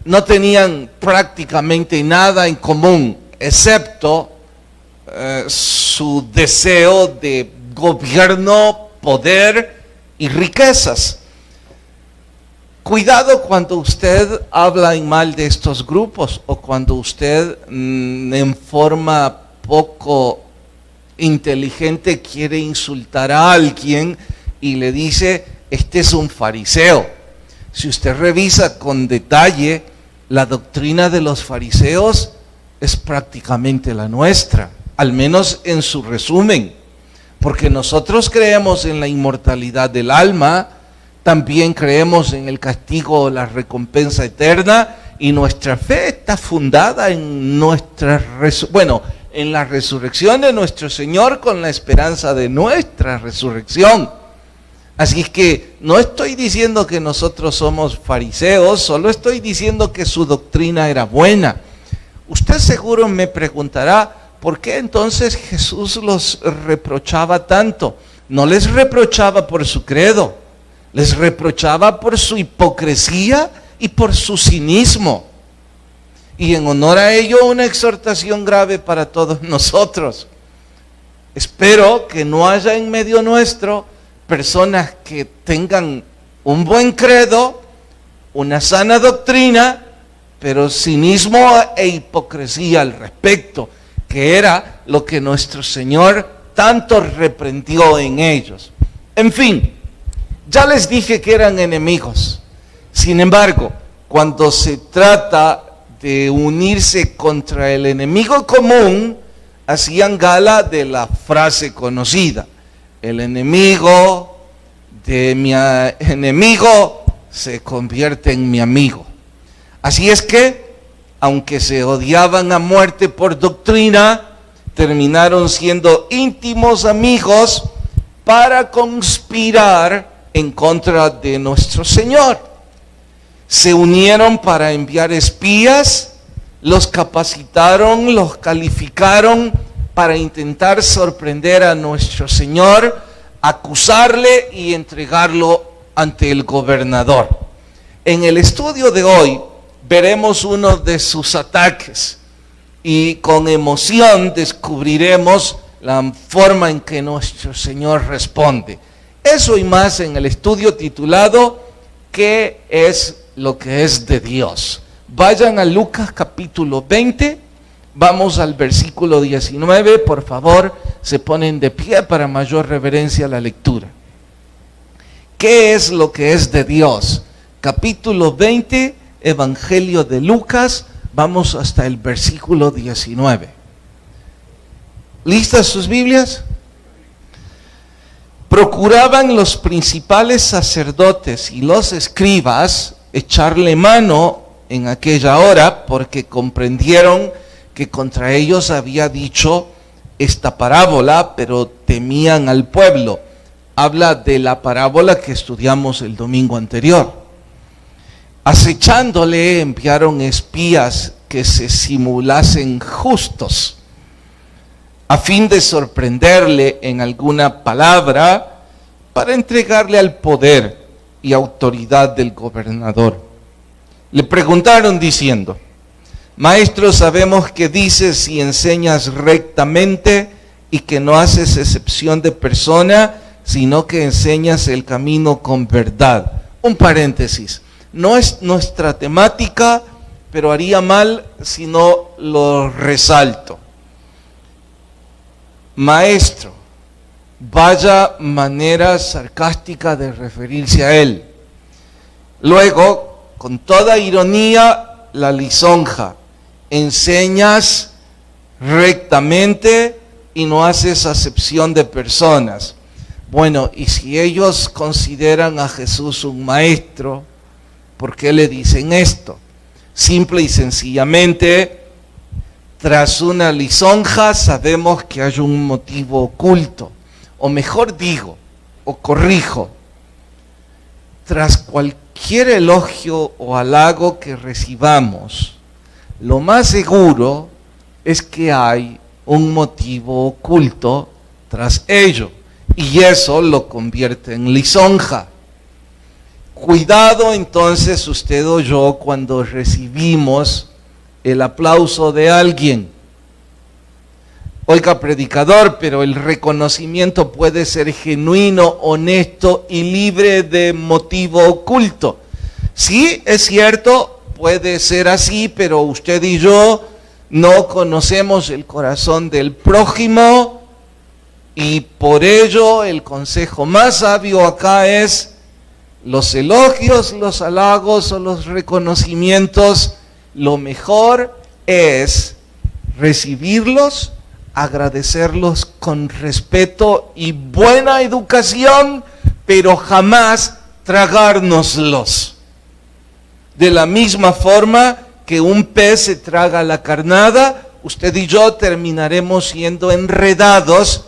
no tenían prácticamente nada en común, excepto su deseo de gobierno, poder y riquezas. Cuidado cuando usted habla en mal de estos grupos o cuando usted en forma poco inteligente quiere insultar a alguien y le dice, este es un fariseo. Si usted revisa con detalle, la doctrina de los fariseos es prácticamente la nuestra, al menos en su resumen, porque nosotros creemos en la inmortalidad del alma, también creemos en el castigo o la recompensa eterna, y nuestra fe está fundada en en la resurrección de nuestro Señor con la esperanza de nuestra resurrección. Así es que no estoy diciendo que nosotros somos fariseos, solo estoy diciendo que su doctrina era buena. Usted seguro me preguntará, ¿por qué entonces Jesús los reprochaba tanto? No les reprochaba por su credo, les reprochaba por su hipocresía y por su cinismo. Y en honor a ello, una exhortación grave para todos nosotros. Espero que no haya en medio nuestro personas que tengan un buen credo, una sana doctrina, pero cinismo e hipocresía al respecto, que era lo que nuestro Señor tanto reprendió en ellos. En fin, ya les dije que eran enemigos. Sin embargo, cuando se trata de unirse contra el enemigo común, hacían gala de la frase conocida: el enemigo de mi enemigo se convierte en mi amigo. Así es que, aunque se odiaban a muerte por doctrina, terminaron siendo íntimos amigos para conspirar en contra de nuestro Señor. Se unieron para enviar espías, los capacitaron, los calificaron para intentar sorprender a nuestro Señor, acusarle y entregarlo ante el gobernador. En el estudio de hoy veremos uno de sus ataques y con emoción descubriremos la forma en que nuestro Señor responde. Eso y más en el estudio titulado ¿Qué es lo que es de Dios? Vayan a Lucas capítulo 20, vamos al versículo 19, por favor, se ponen de pie para mayor reverencia a la lectura. ¿Qué es lo que es de Dios? Capítulo 20, Evangelio de Lucas, vamos hasta el versículo 19. ¿Listas sus Biblias? Procuraban los principales sacerdotes y los escribas echarle mano en aquella hora, porque comprendieron que contra ellos había dicho esta parábola, pero temían al pueblo. Habla de la parábola que estudiamos el domingo anterior. Acechándole, enviaron espías que se simulasen justos, a fin de sorprenderle en alguna palabra, para entregarle al poder y autoridad del gobernador. Le preguntaron diciendo: Maestro, sabemos que dices y enseñas rectamente y que no haces excepción de persona, sino que enseñas el camino con verdad. Un paréntesis, no es nuestra temática, pero haría mal si no lo resalto. Maestro, vaya manera sarcástica de referirse a él. Luego, con toda ironía, la lisonja: enseñas rectamente y no haces acepción de personas. Bueno, y si ellos consideran a Jesús un maestro, ¿por qué le dicen esto? Simple y sencillamente, tras una lisonja sabemos que hay un motivo oculto, o mejor digo, o corrijo, tras cualquier elogio o halago que recibamos, lo más seguro es que hay un motivo oculto tras ello, y eso lo convierte en lisonja. Cuidado entonces usted o yo cuando recibimos el aplauso de alguien. Oiga, predicador, pero el reconocimiento puede ser genuino, honesto y libre de motivo oculto. Sí, es cierto, puede ser así, pero usted y yo no conocemos el corazón del prójimo y por ello el consejo más sabio acá es los elogios, los halagos o los reconocimientos. Lo mejor es recibirlos, agradecerlos con respeto y buena educación, pero jamás tragárnoslos. De la misma forma que un pez se traga la carnada, usted y yo terminaremos siendo enredados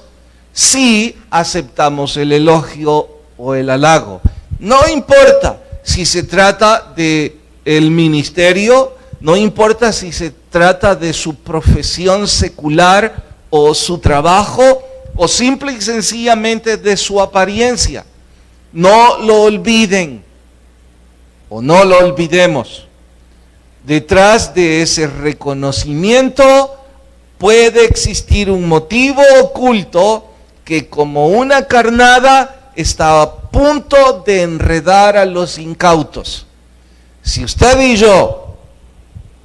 si aceptamos el elogio o el halago. No importa si se trata de el ministerio, no importa si se trata de su profesión secular o su trabajo, o simple y sencillamente de su apariencia. No lo olviden, o no lo olvidemos. Detrás de ese reconocimiento puede existir un motivo oculto que, como una carnada, está a punto de enredar a los incautos. Si usted y yo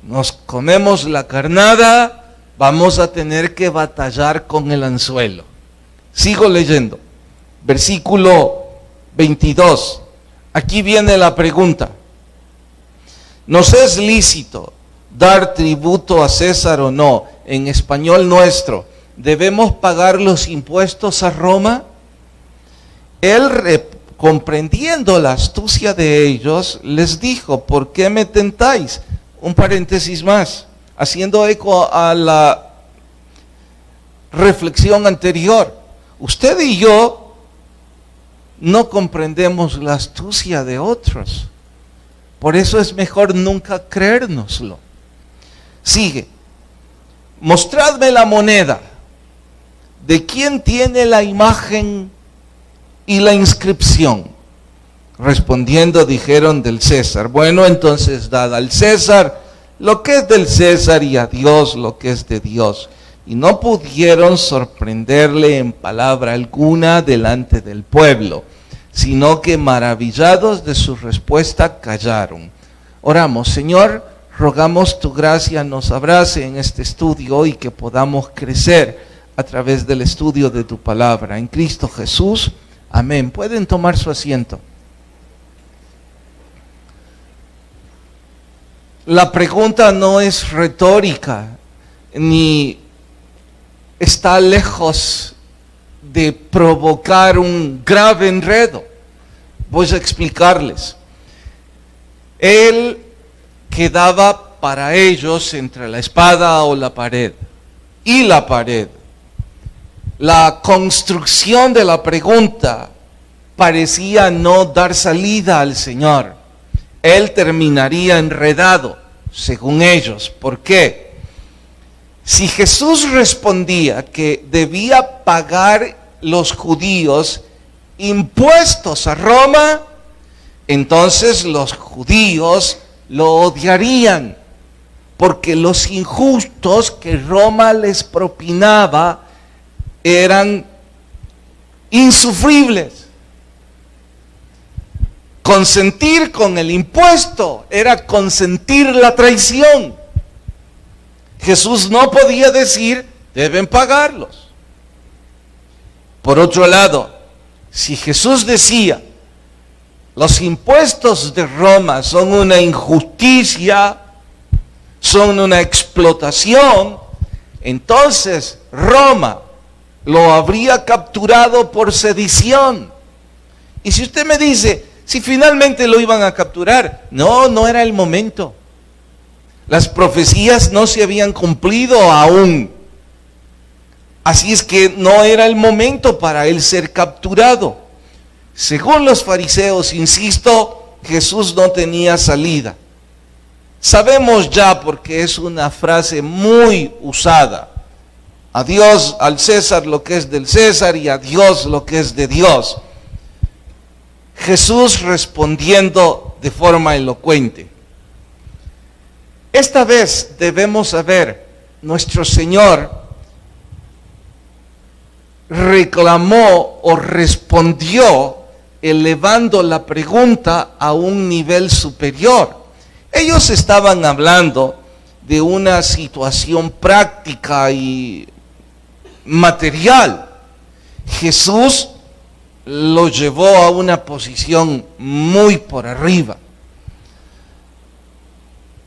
nos comemos la carnada, vamos a tener que batallar con el anzuelo. Sigo leyendo. Versículo 22. Aquí viene la pregunta. ¿Nos es lícito dar tributo a César o no? En español nuestro, ¿debemos pagar los impuestos a Roma? Él, comprendiendo la astucia de ellos, les dijo: ¿por qué me tentáis? Un paréntesis más, haciendo eco a la reflexión anterior. Usted y yo no comprendemos la astucia de otros. Por eso es mejor nunca creérnoslo. Sigue. Mostradme la moneda. ¿De quién tiene la imagen y la inscripción? Respondiendo dijeron: del César. Bueno, entonces dad al César lo que es del César y a Dios lo que es de Dios. Y no pudieron sorprenderle en palabra alguna delante del pueblo, sino que maravillados de su respuesta callaron. Oramos. Señor, rogamos tu gracia nos abrace en este estudio y que podamos crecer a través del estudio de tu palabra. En Cristo Jesús. Amén. Pueden tomar su asiento. La pregunta no es retórica, ni está lejos de provocar un grave enredo. Voy a explicarles. Él quedaba para ellos entre la espada o la pared. Y la pared. La construcción de la pregunta parecía no dar salida al Señor. Él terminaría enredado, según ellos. ¿Por qué? Si Jesús respondía que debía pagar los judíos impuestos a Roma, entonces los judíos lo odiarían, porque los injustos que Roma les propinaba eran insufribles. Consentir con el impuesto era consentir la traición. Jesús no podía decir: deben pagarlos. Por otro lado, si Jesús decía: los impuestos de Roma son una injusticia, son una explotación, entonces Roma lo habría capturado por sedición. Y si usted me dice: si finalmente lo iban a capturar, no era el momento. Las profecías no se habían cumplido aún. Así es que no era el momento para él ser capturado. Según los fariseos, insisto, Jesús no tenía salida. Sabemos ya, porque es una frase muy usada: a Dios, al César lo que es del César y a Dios lo que es de Dios. Jesús respondiendo de forma elocuente. Esta vez debemos saber, nuestro Señor reclamó o respondió elevando la pregunta a un nivel superior. Ellos estaban hablando de una situación práctica y material. Jesús lo llevó a una posición muy por arriba.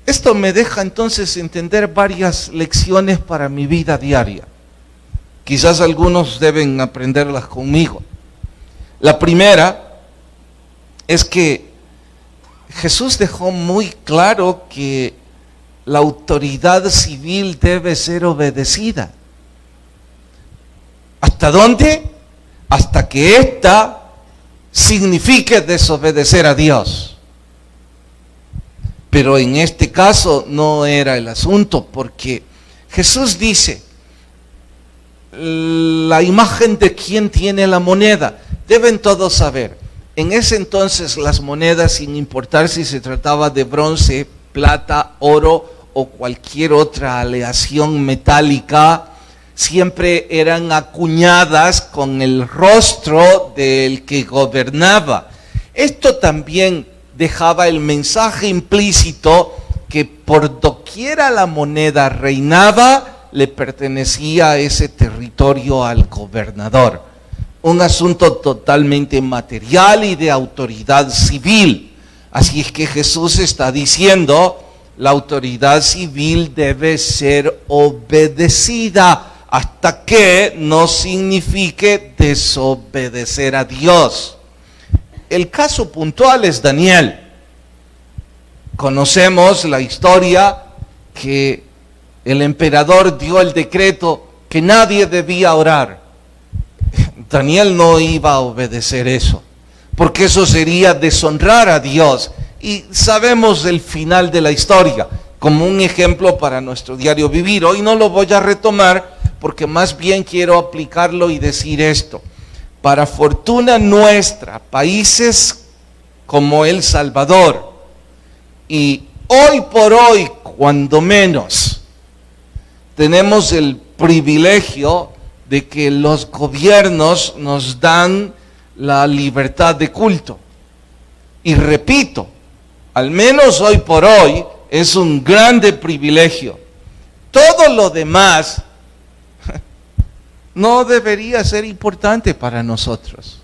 Esto me deja entonces entender varias lecciones para mi vida diaria. Quizás algunos deben aprenderlas conmigo. La primera es que Jesús dejó muy claro que la autoridad civil debe ser obedecida. ¿Hasta dónde? Hasta que ésta signifique desobedecer a Dios. Pero en este caso no era el asunto, porque Jesús dice, la imagen de quien tiene la moneda, deben todos saber. En ese entonces las monedas, sin importar si se trataba de bronce, plata, oro o cualquier otra aleación metálica, siempre eran acuñadas con el rostro del que gobernaba. Esto también dejaba el mensaje implícito que por doquiera la moneda reinaba, le pertenecía a ese territorio al gobernador. Un asunto totalmente material y de autoridad civil. Así es que Jesús está diciendo, la autoridad civil debe ser obedecida hasta que no signifique desobedecer a Dios. El caso puntual es Daniel. Conocemos la historia que el emperador dio el decreto que nadie debía orar. Daniel no iba a obedecer eso, porque eso sería deshonrar a Dios. Y sabemos el final de la historia, como un ejemplo para nuestro diario vivir. Hoy no lo voy a retomar, porque más bien quiero aplicarlo y decir esto. Para fortuna nuestra, países como El Salvador, y hoy por hoy, cuando menos, tenemos el privilegio de que los gobiernos nos dan la libertad de culto. Y repito, al menos hoy por hoy, es un grande privilegio. Todo lo demás no debería ser importante para nosotros.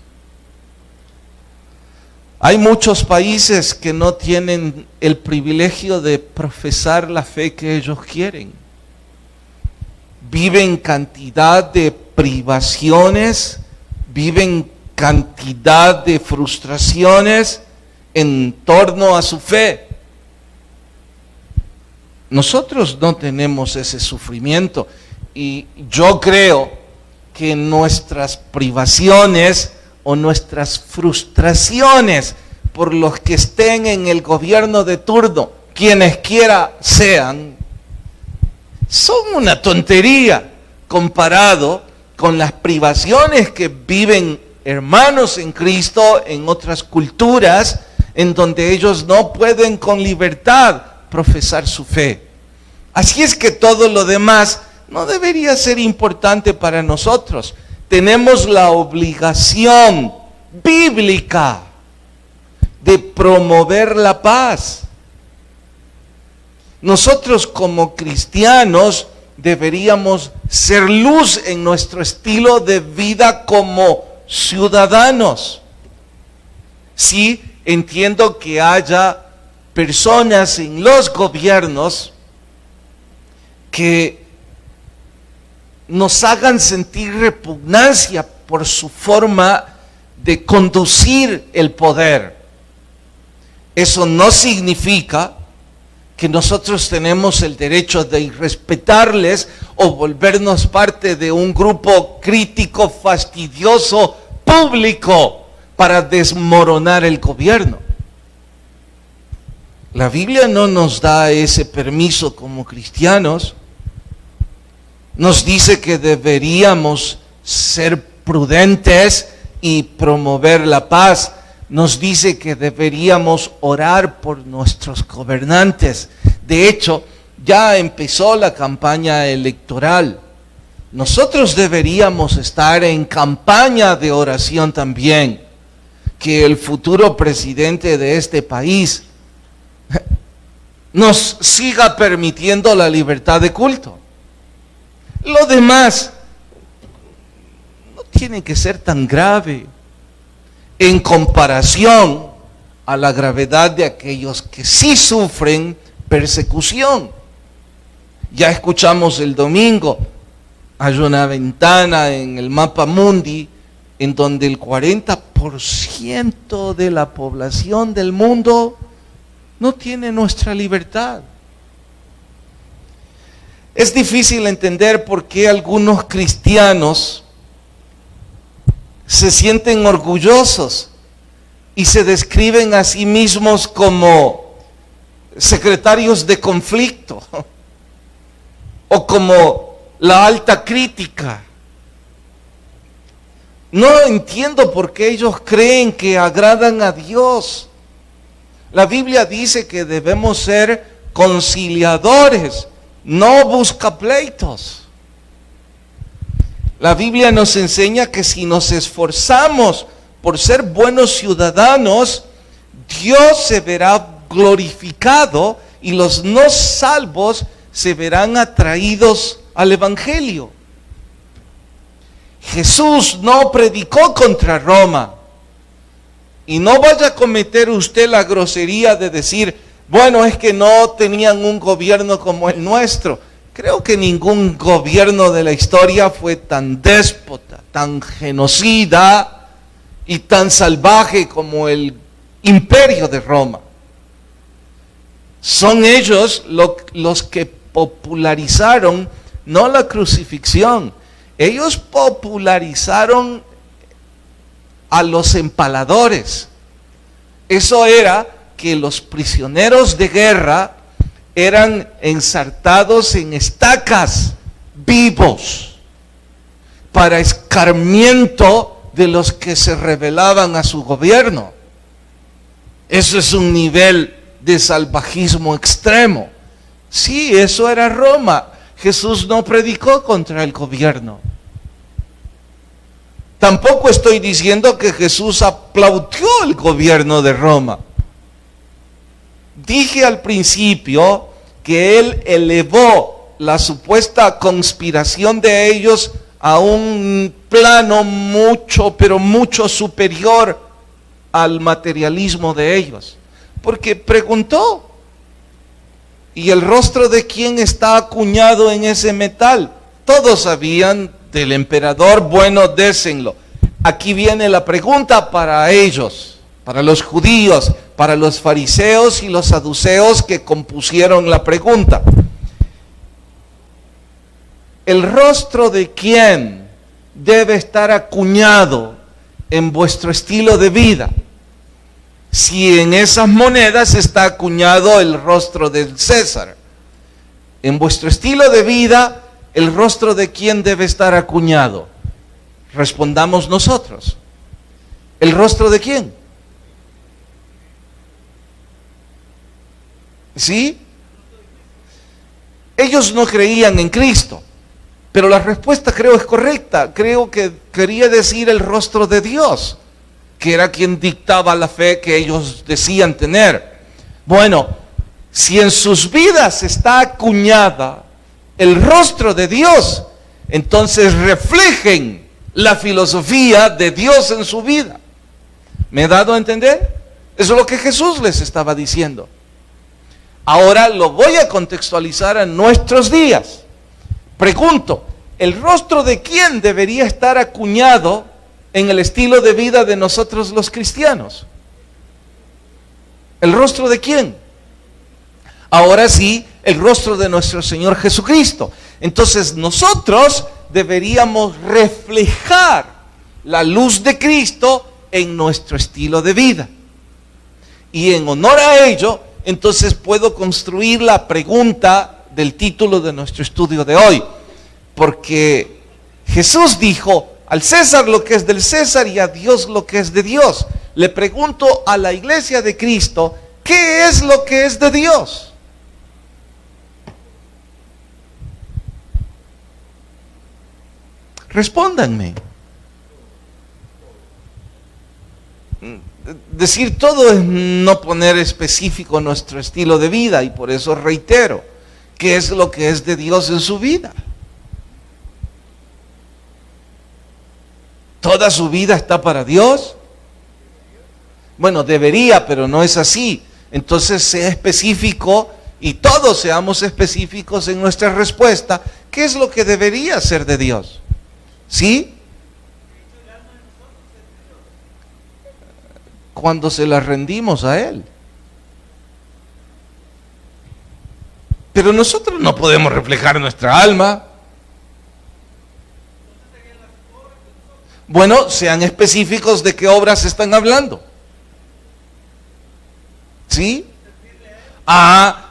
Hay muchos países que no tienen el privilegio de profesar la fe que ellos quieren. Viven cantidad de privaciones, viven cantidad de frustraciones en torno a su fe. Nosotros no tenemos ese sufrimiento, y yo creo que nuestras privaciones o nuestras frustraciones por los que estén en el gobierno de turno, quienes quiera sean, son una tontería comparado con las privaciones que viven hermanos en Cristo en otras culturas, en donde ellos no pueden con libertad profesar su fe. Así es que todo lo demás no debería ser importante para nosotros. Tenemos la obligación bíblica de promover la paz. Nosotros como cristianos deberíamos ser luz en nuestro estilo de vida como ciudadanos. Sí, entiendo que haya personas en los gobiernos que nos hagan sentir repugnancia por su forma de conducir el poder. Eso no significa que nosotros tenemos el derecho de irrespetarles o volvernos parte de un grupo crítico, fastidioso, público para desmoronar el gobierno. La Biblia no nos da ese permiso como cristianos. Nos dice que deberíamos ser prudentes y promover la paz. nos dice que deberíamos orar por nuestros gobernantes. De hecho, ya empezó la campaña electoral. Nosotros deberíamos estar en campaña de oración también, que el futuro presidente de este país nos siga permitiendo la libertad de culto. Lo demás no tiene que ser tan grave en comparación a la gravedad de aquellos que sí sufren persecución. Ya escuchamos el domingo, hay una ventana en el mapa mundi en donde el 40% de la población del mundo no tiene nuestra libertad. Es difícil entender por qué algunos cristianos se sienten orgullosos y se describen a sí mismos como secretarios de conflicto o como la alta crítica. No entiendo por qué ellos creen que agradan a Dios. La Biblia dice que debemos ser conciliadores, no buscapleitos. La Biblia nos enseña que si nos esforzamos por ser buenos ciudadanos, Dios se verá glorificado y los no salvos se verán atraídos al Evangelio. Jesús no predicó contra Roma. Y no vaya a cometer usted la grosería de decir, bueno, es que no tenían un gobierno como el nuestro. Creo que ningún gobierno de la historia fue tan déspota, tan genocida y tan salvaje como el imperio de Roma. Son ellos los que popularizaron no la crucifixión, ellos popularizaron a los empaladores. Eso era que los prisioneros de guerra eran ensartados en estacas vivos para escarmiento de los que se rebelaban a su gobierno. Eso es un nivel de salvajismo extremo. Sí, eso era Roma. Jesús no predicó contra el gobierno. Tampoco estoy diciendo que Jesús aplaudió el gobierno de Roma. Dije al principio que Él elevó la supuesta conspiración de ellos a un plano mucho, pero mucho superior al materialismo de ellos. Porque preguntó, ¿y el rostro de quién está acuñado en ese metal? Todos sabían del emperador, bueno, désenlo. Aquí viene la pregunta para ellos, para los judíos, para los fariseos y los saduceos que compusieron la pregunta. ¿El rostro de quién debe estar acuñado en vuestro estilo de vida? Si en esas monedas está acuñado el rostro del César, en vuestro estilo de vida, ¿el rostro de quién debe estar acuñado? Respondamos nosotros. ¿El rostro de quién? ¿Sí? Ellos no creían en Cristo, pero la respuesta creo es correcta. Creo que quería decir el rostro de Dios, que era quien dictaba la fe que ellos decían tener. Bueno, si en sus vidas está acuñada el rostro de Dios, entonces reflejen la filosofía de Dios en su vida. ¿Me he dado a entender? Eso es lo que Jesús les estaba diciendo. Ahora lo voy a contextualizar a nuestros días. Pregunto, ¿el rostro de quién debería estar acuñado en el estilo de vida de nosotros los cristianos? ¿El rostro de quién? Ahora sí, el rostro de nuestro Señor Jesucristo. Entonces nosotros deberíamos reflejar la luz de Cristo en nuestro estilo de vida. Y en honor a ello, entonces puedo construir la pregunta del título de nuestro estudio de hoy. Porque Jesús dijo, al César lo que es del César y a Dios lo que es de Dios. le pregunto a la iglesia de Cristo, ¿qué es lo que es de Dios? Respóndanme. Decir todo es no poner específico nuestro estilo de vida, y por eso reitero, ¿qué es lo que es de Dios en su vida? ¿Toda su vida está para Dios? Bueno, debería, pero no es así. Entonces sea específico y todos seamos específicos en nuestra respuesta. ¿Qué es lo que debería ser de Dios? ¿Sí? Cuando se la rendimos a Él. Pero nosotros no podemos reflejar nuestra alma. Bueno, sean específicos de qué obras están hablando. ¿Sí?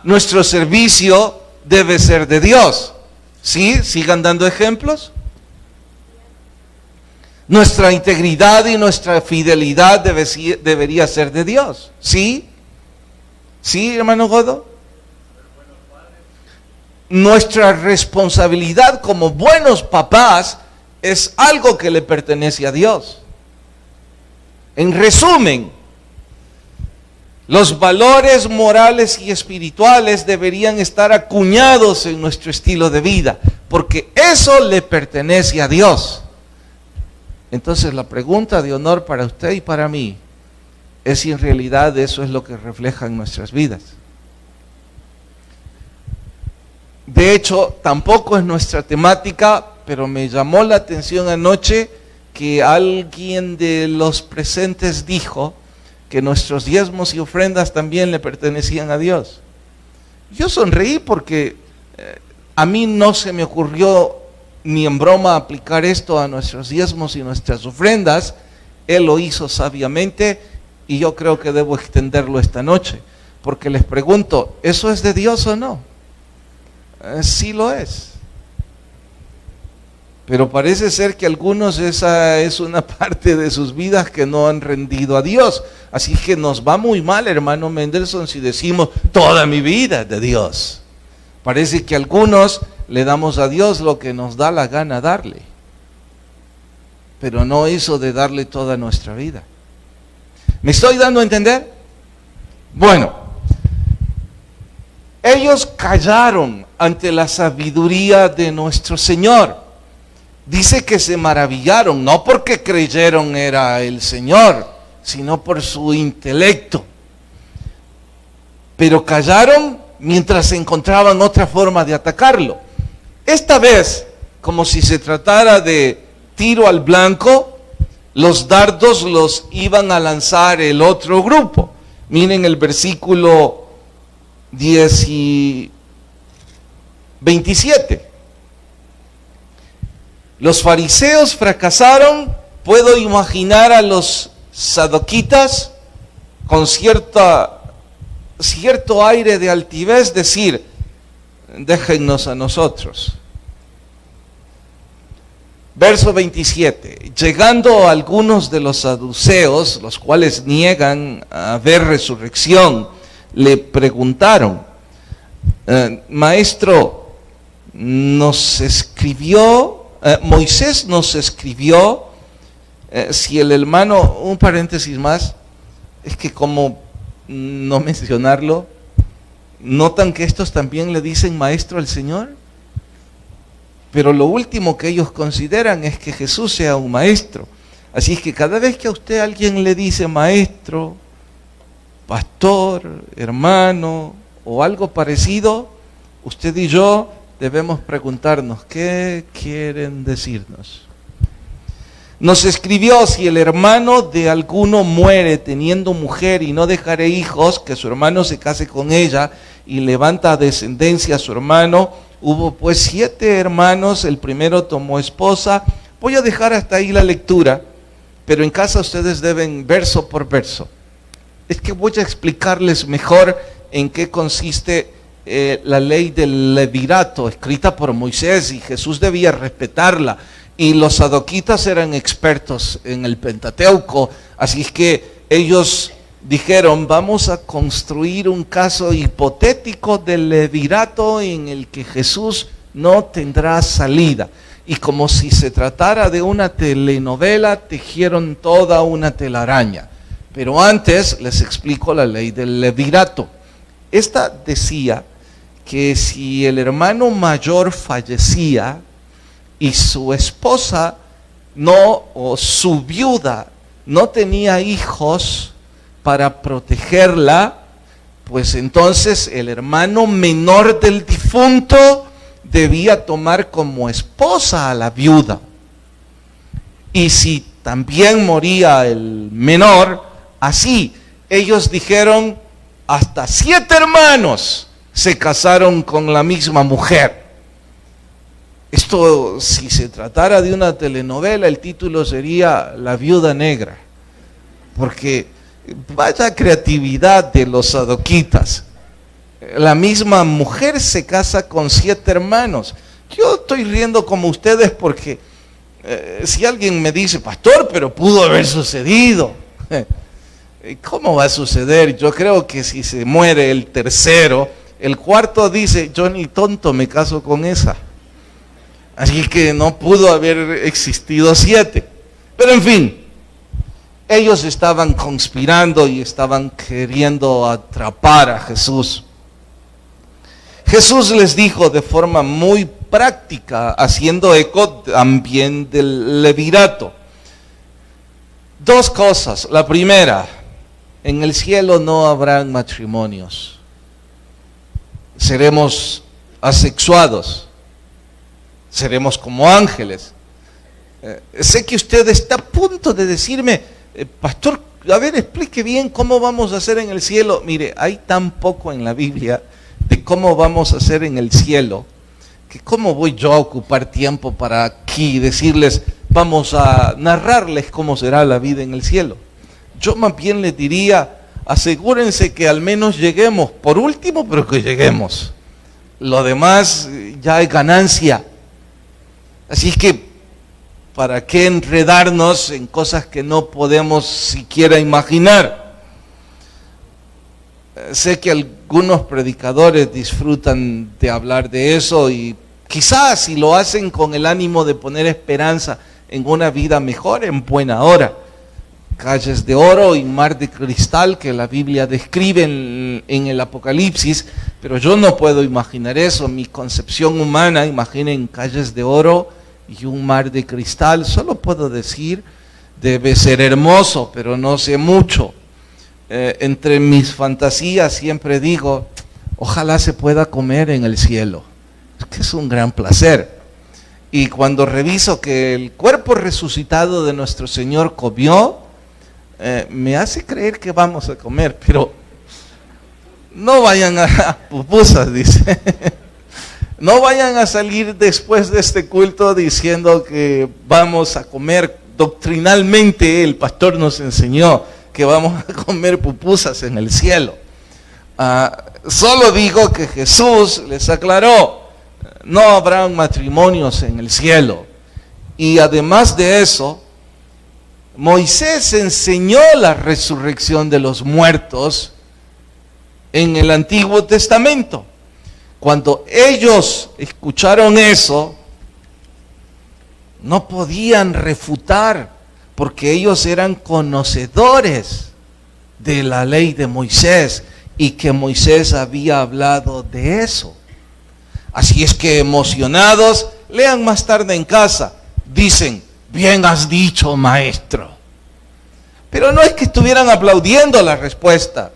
Nuestro servicio debe ser de Dios. ¿Sí? Sigan dando ejemplos. Nuestra integridad y nuestra fidelidad debería ser de Dios. ¿Sí? ¿Sí, hermano Godo? Nuestra responsabilidad como buenos papás es algo que le pertenece a Dios. En resumen, los valores morales y espirituales deberían estar acuñados en nuestro estilo de vida, porque eso le pertenece a Dios. Entonces la pregunta de honor para usted y para mí es si en realidad eso es lo que refleja en nuestras vidas. De hecho, tampoco es nuestra temática, pero me llamó la atención anoche que alguien de los presentes dijo que nuestros diezmos y ofrendas también le pertenecían a Dios. Yo sonreí porque a mí no se me ocurrió ni en broma aplicar esto a nuestros diezmos y nuestras ofrendas. Él lo hizo sabiamente y yo creo que debo extenderlo esta noche, porque les pregunto, ¿eso es de Dios o no? Sí lo es. Pero parece ser que algunos esa es una parte de sus vidas que no han rendido a Dios. Así que nos va muy mal, hermano Mendelssohn, si decimos toda mi vida es de Dios. Parece que algunos le damos a Dios lo que nos da la gana darle, pero no eso de darle toda nuestra vida. ¿Me estoy dando a entender? Bueno, ellos callaron ante la sabiduría de nuestro Señor. Dice que se maravillaron, no porque creyeron era el Señor, sino por su intelecto. Pero callaron mientras encontraban otra forma de atacarlo. Esta vez, como si se tratara de tiro al blanco, los dardos los iban a lanzar el otro grupo. Miren el versículo 27. Los fariseos fracasaron. Puedo imaginar a los sadoquitas con cierto aire de altivez decir, déjennos a nosotros. Verso 27. Llegando algunos de los saduceos, los cuales niegan haber resurrección, le preguntaron, maestro, Moisés nos escribió, si el hermano, un paréntesis más, es que como no mencionarlo, notan que estos también le dicen maestro al Señor, pero lo último que ellos consideran es que Jesús sea un maestro. Así es que cada vez que a usted alguien le dice maestro, pastor, hermano o algo parecido, usted y yo debemos preguntarnos, ¿qué quieren decirnos? Nos escribió, si el hermano de alguno muere teniendo mujer y no dejaré hijos, que su hermano se case con ella y levanta descendencia a su hermano. Hubo pues 7 hermanos, el primero tomó esposa. Voy a dejar hasta ahí la lectura, pero en casa ustedes deben verso por verso. Es que voy a explicarles mejor en qué consiste la ley del levirato, escrita por Moisés, y Jesús debía respetarla. Y los sadoquitas eran expertos en el Pentateuco, así es que ellos dijeron, vamos a construir un caso hipotético del levirato en el que Jesús no tendrá salida. Y como si se tratara de una telenovela, tejieron toda una telaraña. Pero antes les explico la ley del levirato. Esta decía que si el hermano mayor fallecía y su esposa o su viuda no tenía hijos para protegerla, pues entonces el hermano menor del difunto debía tomar como esposa a la viuda. Y si también moría el menor, así ellos dijeron, hasta 7 hermanos se casaron con la misma mujer. Esto, si se tratara de una telenovela, el título sería La Viuda Negra, porque vaya creatividad de los sadoquitas. La misma mujer se casa con 7 hermanos. Yo estoy riendo como ustedes porque si alguien me dice, pastor, pero pudo haber sucedido. ¿Cómo va a suceder? Yo creo que si se muere el tercero, el cuarto dice, yo ni tonto me caso con esa. Así que no pudo haber existido 7. Pero en fin, ellos estaban conspirando y estaban queriendo atrapar a Jesús. Jesús les dijo de forma muy práctica, haciendo eco también del levirato, 2 cosas. La primera, en el cielo no habrán matrimonios. Seremos asexuados. Seremos como ángeles. Sé que usted está a punto de decirme, pastor, a ver, explique bien cómo vamos a hacer en el cielo. Mire, hay tan poco en la Biblia de cómo vamos a hacer en el cielo, que cómo voy yo a ocupar tiempo para aquí decirles, vamos a narrarles cómo será la vida en el cielo. Yo más bien les diría, asegúrense que al menos lleguemos, por último, pero que lleguemos. Lo demás ya es ganancia. Así que, ¿para qué enredarnos en cosas que no podemos siquiera imaginar? Sé que algunos predicadores disfrutan de hablar de eso y quizás si lo hacen con el ánimo de poner esperanza en una vida mejor, en buena hora. Calles de oro y mar de cristal que la Biblia describe en el Apocalipsis, pero yo no puedo imaginar eso. Mi concepción humana, imaginen calles de oro y un mar de cristal, solo puedo decir, debe ser hermoso, pero no sé mucho. Entre mis fantasías siempre digo, ojalá se pueda comer en el cielo, que es un gran placer. Y cuando reviso que el cuerpo resucitado de nuestro Señor comió, me hace creer que vamos a comer, pero no vayan a pupusas, dice. No vayan a salir después de este culto diciendo que vamos a comer. Doctrinalmente el pastor nos enseñó que vamos a comer pupusas en el cielo. Solo digo que Jesús les aclaró, no habrán matrimonios en el cielo. Y además de eso, Moisés enseñó la resurrección de los muertos en el Antiguo Testamento. Cuando ellos escucharon eso, no podían refutar, porque ellos eran conocedores de la ley de Moisés y que Moisés había hablado de eso. Así es que emocionados, lean más tarde en casa, dicen, bien has dicho, maestro. Pero no es que estuvieran aplaudiendo la respuesta.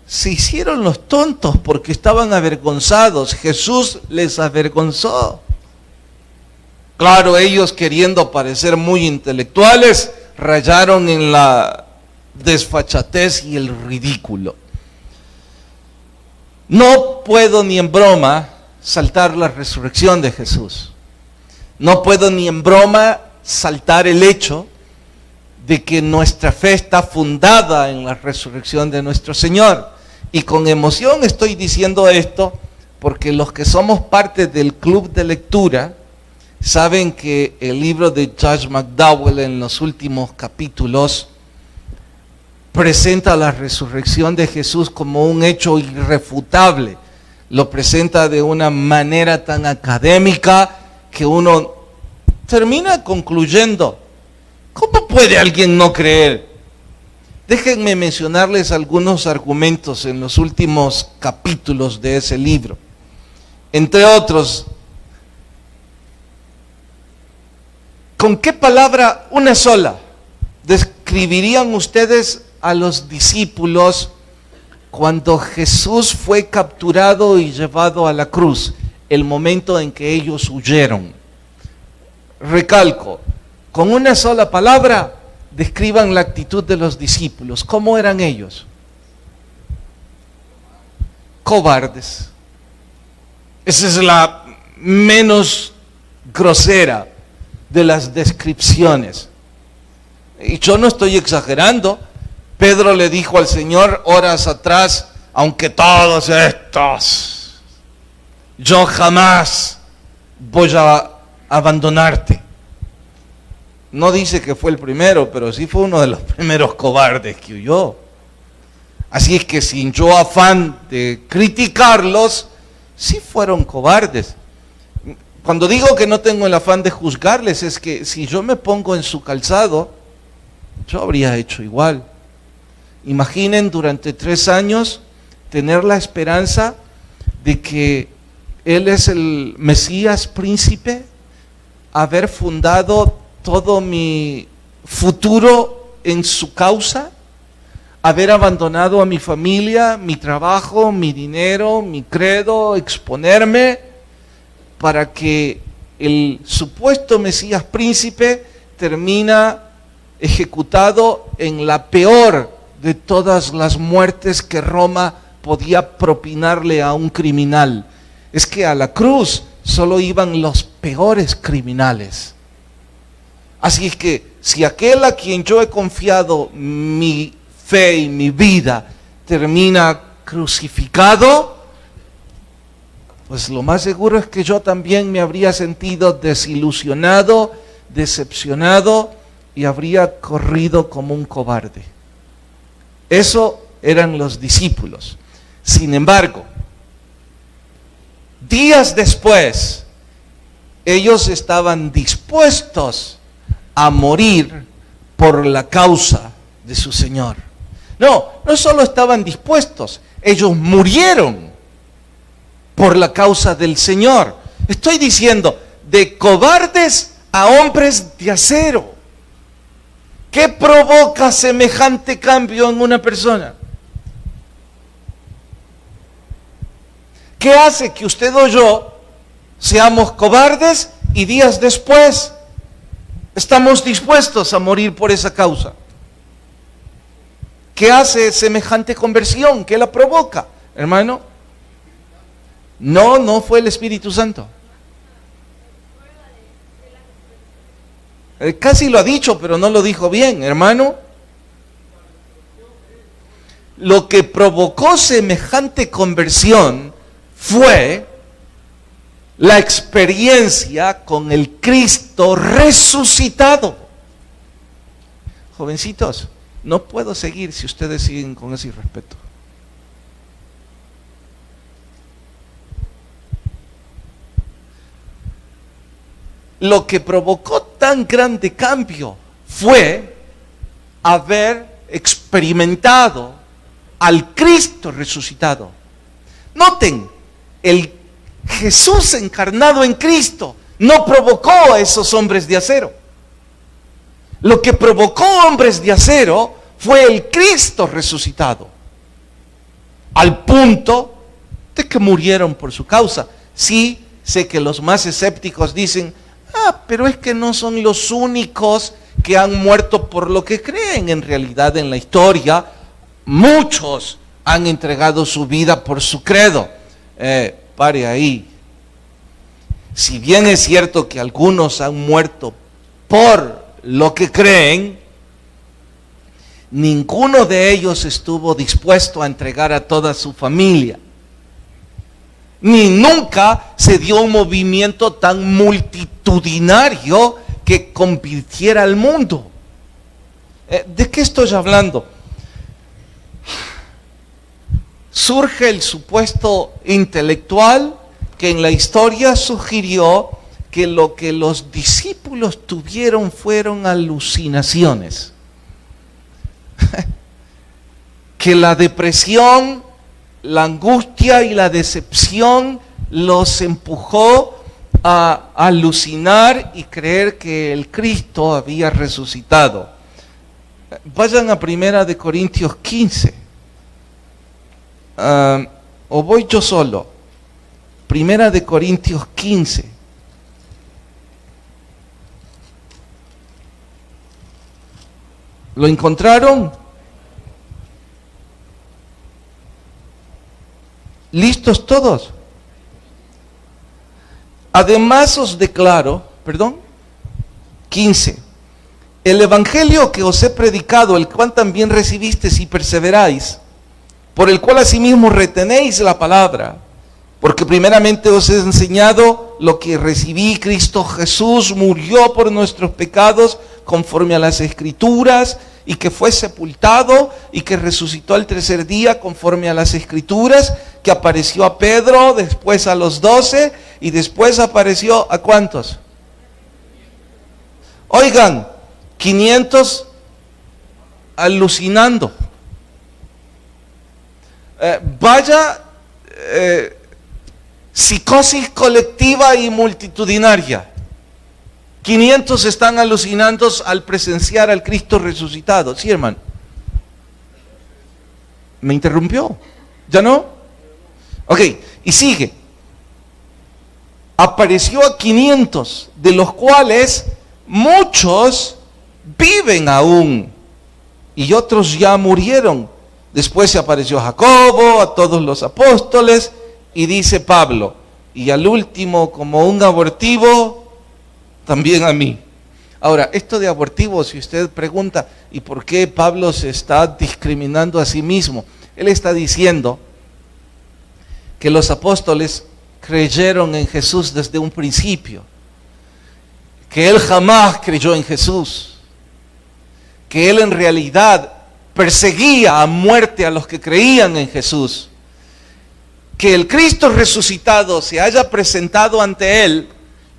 Se hicieron los tontos porque estaban avergonzados. Jesús les avergonzó. Claro, ellos queriendo parecer muy intelectuales, rayaron en la desfachatez y el ridículo. No puedo ni en broma saltar la resurrección de Jesús. No puedo ni en broma saltar el hecho de que nuestra fe está fundada en la resurrección de nuestro Señor. Y con emoción estoy diciendo esto porque los que somos parte del club de lectura saben que el libro de Josh McDowell en los últimos capítulos presenta la resurrección de Jesús como un hecho irrefutable. Lo presenta de una manera tan académica que uno termina concluyendo, ¿cómo puede alguien no creer? Déjenme mencionarles algunos argumentos en los últimos capítulos de ese libro. Entre otros, ¿con qué palabra, una sola, describirían ustedes a los discípulos cuando Jesús fue capturado y llevado a la cruz, el momento en que ellos huyeron? Recalco, con una sola palabra, describan la actitud de los discípulos. ¿Cómo eran ellos? Cobardes. Esa es la menos grosera de las descripciones. Y yo no estoy exagerando. Pedro le dijo al Señor horas atrás, aunque todos estos, yo jamás voy a abandonarte. No dice que fue el primero, pero sí fue uno de los primeros cobardes que huyó. Así es que sin yo afán de criticarlos, sí fueron cobardes. Cuando digo que no tengo el afán de juzgarles, es que si yo me pongo en su calzado, yo habría hecho igual. Imaginen durante 3 años tener la esperanza de que Él es el Mesías príncipe, haber fundado todo mi futuro en su causa, haber abandonado a mi familia, mi trabajo, mi dinero, mi credo, exponerme para que el supuesto Mesías príncipe termina ejecutado en la peor de todas las muertes que Roma podía propinarle a un criminal. Es que a la cruz solo iban los peores criminales. Así es que si aquel a quien yo he confiado mi fe y mi vida termina crucificado, pues lo más seguro es que yo también me habría sentido desilusionado, decepcionado y habría corrido como un cobarde. Eso eran los discípulos. Sin embargo, días después, ellos estaban dispuestos a morir por la causa de su Señor. No solo estaban dispuestos, ellos murieron por la causa del Señor. Estoy diciendo, de cobardes a hombres de acero. ¿Qué provoca semejante cambio en una persona? ¿Qué hace que usted o yo seamos cobardes y días después estamos dispuestos a morir por esa causa? ¿Qué hace semejante conversión? ¿Qué la provoca, hermano? No fue el Espíritu Santo. Casi lo ha dicho, pero no lo dijo bien, hermano. Lo que provocó semejante conversión fue la experiencia con el Cristo resucitado. Jovencitos, no puedo seguir si ustedes siguen con ese irrespeto. Lo que provocó tan grande cambio fue haber experimentado al Cristo resucitado. Noten, el Jesús encarnado en Cristo no provocó a esos hombres de acero. Lo que provocó hombres de acero fue el Cristo resucitado, al punto de que murieron por su causa. Sí, sé que los más escépticos dicen, pero es que no son los únicos que han muerto por lo que creen. En realidad, en la historia, muchos han entregado su vida por su credo. Pare ahí. Si bien es cierto que algunos han muerto por lo que creen, ninguno de ellos estuvo dispuesto a entregar a toda su familia. Ni nunca se dio un movimiento tan multitudinario que convirtiera al mundo. ¿De qué estoy hablando? surge el supuesto intelectual que en la historia sugirió que lo que los discípulos tuvieron fueron alucinaciones. Que la depresión, la angustia y la decepción los empujó a alucinar y creer que el Cristo había resucitado. Vayan a 1 Corintios 15. O voy yo solo. 1 Corintios 15. ¿Lo encontraron? ¿Listos todos? Además os declaro, 15. El evangelio que os he predicado, el cual también recibisteis y perseveráis, por el cual asimismo retenéis la palabra, porque primeramente os he enseñado lo que recibí: Cristo Jesús murió por nuestros pecados conforme a las Escrituras, y que fue sepultado y que resucitó al tercer día conforme a las Escrituras, que apareció a Pedro, después a los 12 y después apareció ¿a cuántos? Oigan, 500 alucinando. Vaya psicosis colectiva y multitudinaria. 500 están alucinando al presenciar al Cristo resucitado. Sí, hermano. ¿Me interrumpió? ¿Ya no? Ok, y sigue. Apareció a 500, de los cuales muchos viven aún y otros ya murieron. Después se apareció a Jacobo, a todos los apóstoles, y dice Pablo, y al último, como un abortivo, también a mí. Ahora, esto de abortivo, si usted pregunta, ¿y por qué Pablo se está discriminando a sí mismo? Él está diciendo que los apóstoles creyeron en Jesús desde un principio, que él jamás creyó en Jesús, que él en realidad perseguía a muerte a los que creían en Jesús, que el Cristo resucitado se haya presentado ante él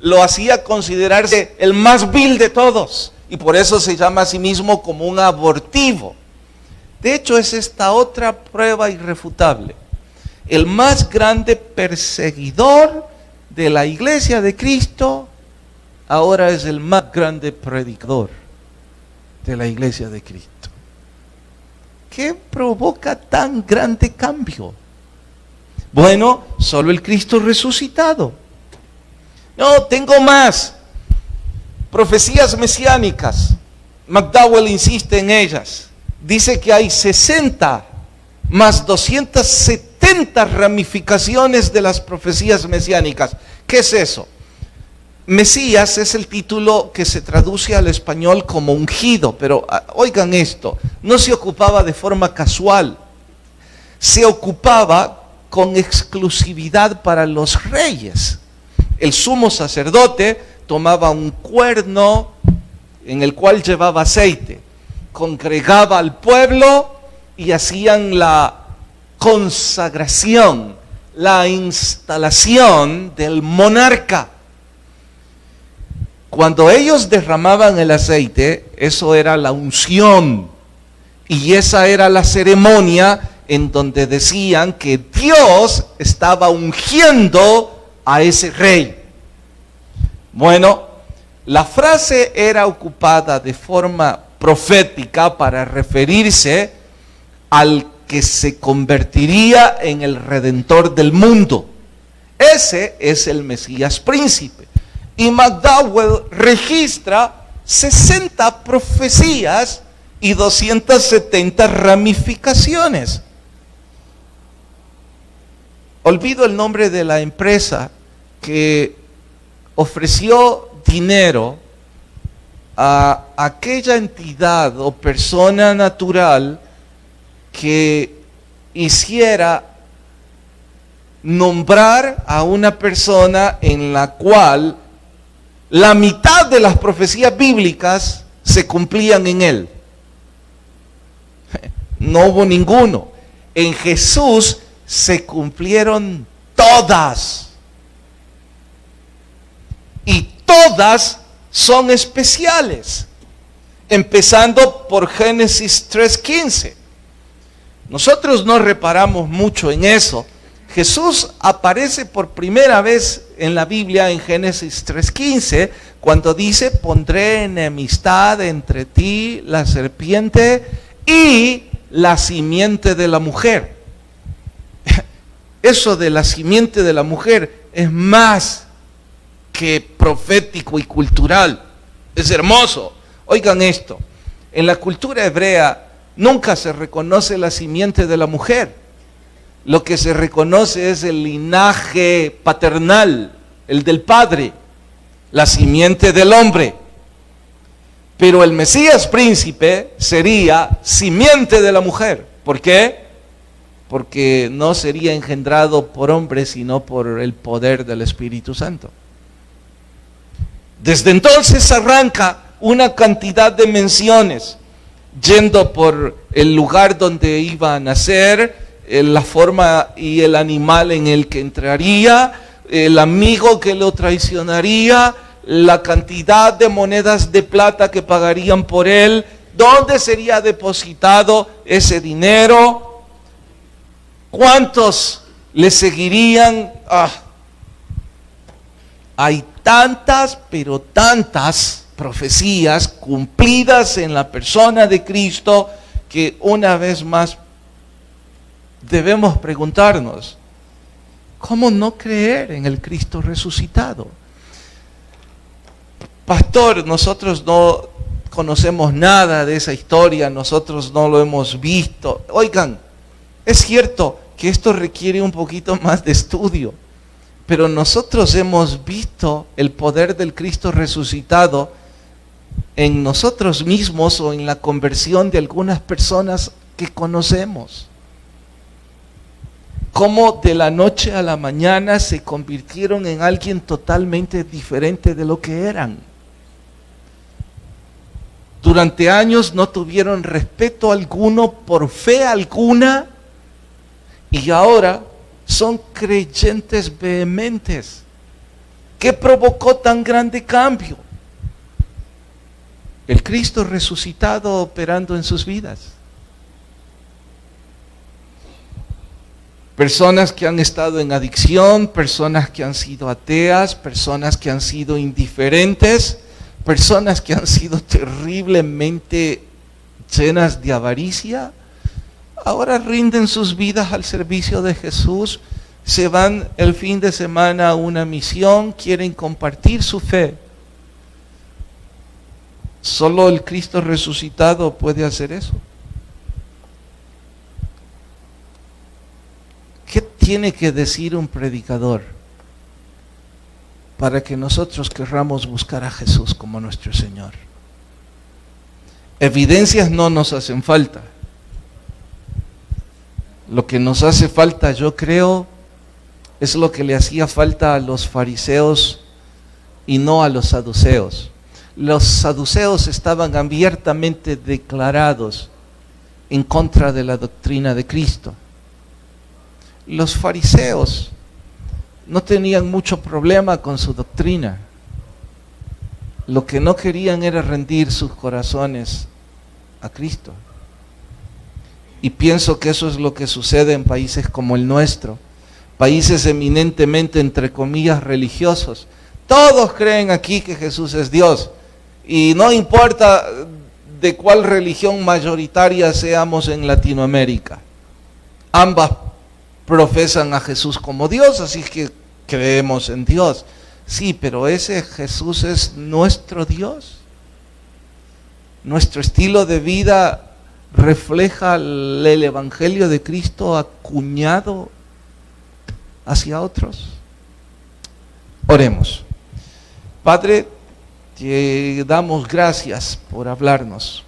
lo hacía considerarse el más vil de todos, y por eso se llama a sí mismo como un abortivo. De hecho, es esta otra prueba irrefutable. El más grande perseguidor de la iglesia de Cristo ahora es el más grande predicador de la iglesia de Cristo. ¿Qué provoca tan grande cambio? Bueno, solo el Cristo resucitado. No, tengo más. Profecías mesiánicas. McDowell insiste en ellas. Dice que hay 60 más 270 ramificaciones de las profecías mesiánicas. ¿Qué es eso? Mesías es el título que se traduce al español como ungido, pero oigan esto, no se ocupaba de forma casual, se ocupaba con exclusividad para los reyes. El sumo sacerdote tomaba un cuerno en el cual llevaba aceite, congregaba al pueblo y hacían la consagración, la instalación del monarca. Cuando ellos derramaban el aceite, eso era la unción, y esa era la ceremonia en donde decían que Dios estaba ungiendo a ese rey. Bueno, la frase era ocupada de forma profética para referirse al que se convertiría en el Redentor del mundo. Ese es el Mesías príncipe. Y McDowell registra 60 profecías y 270 ramificaciones. Olvido el nombre de la empresa que ofreció dinero a aquella entidad o persona natural que hiciera nombrar a una persona en la cual la mitad de las profecías bíblicas se cumplían en él. No hubo ninguno. En Jesús se cumplieron todas. Y todas son especiales. Empezando por Génesis 3:15. Nosotros no reparamos mucho en eso. Jesús aparece por primera vez en la Biblia en Génesis 3:15, cuando dice: pondré enemistad entre ti, la serpiente, y la simiente de la mujer. Eso de la simiente de la mujer es más que profético y cultural. Es hermoso. Oigan esto, en la cultura hebrea nunca se reconoce la simiente de la mujer. Lo que se reconoce es el linaje paternal, el del padre, la simiente del hombre. Pero el Mesías príncipe sería simiente de la mujer. ¿Por qué? Porque no sería engendrado por hombre, sino por el poder del Espíritu Santo. Desde entonces arranca una cantidad de menciones, yendo por el lugar donde iba a nacer, la forma y el animal en el que entraría, el amigo que lo traicionaría, la cantidad de monedas de plata que pagarían por él, dónde sería depositado ese dinero, cuántos le seguirían. Hay tantas, pero tantas profecías cumplidas en la persona de Cristo que una vez más debemos preguntarnos: ¿cómo no creer en el Cristo resucitado? Pastor, nosotros no conocemos nada de esa historia, nosotros no lo hemos visto. Oigan, es cierto que esto requiere un poquito más de estudio, pero nosotros hemos visto el poder del Cristo resucitado en nosotros mismos o en la conversión de algunas personas que conocemos. Cómo de la noche a la mañana se convirtieron en alguien totalmente diferente de lo que eran. Durante años no tuvieron respeto alguno, por fe alguna, y ahora son creyentes vehementes. ¿Qué provocó tan grande cambio? El Cristo resucitado operando en sus vidas. Personas que han estado en adicción, personas que han sido ateas, personas que han sido indiferentes, personas que han sido terriblemente llenas de avaricia, ahora rinden sus vidas al servicio de Jesús, se van el fin de semana a una misión, quieren compartir su fe. Solo el Cristo resucitado puede hacer eso. ¿Qué tiene que decir un predicador para que nosotros querramos buscar a Jesús como nuestro Señor? Evidencias no nos hacen falta. Lo que nos hace falta, yo creo, es lo que le hacía falta a los fariseos y no a los saduceos. Los saduceos estaban abiertamente declarados en contra de la doctrina de Cristo. Los fariseos no tenían mucho problema con su doctrina. Lo que no querían era rendir sus corazones a Cristo. Y pienso que eso es lo que sucede en países como el nuestro, países eminentemente, entre comillas, religiosos. Todos creen aquí que Jesús es Dios, y no importa de cuál religión mayoritaria seamos en Latinoamérica. Ambas profesan a Jesús como Dios, así que creemos en Dios. Sí, pero ese Jesús es nuestro Dios. Nuestro estilo de vida refleja el Evangelio de Cristo acuñado hacia otros. Oremos. Padre, te damos gracias por hablarnos.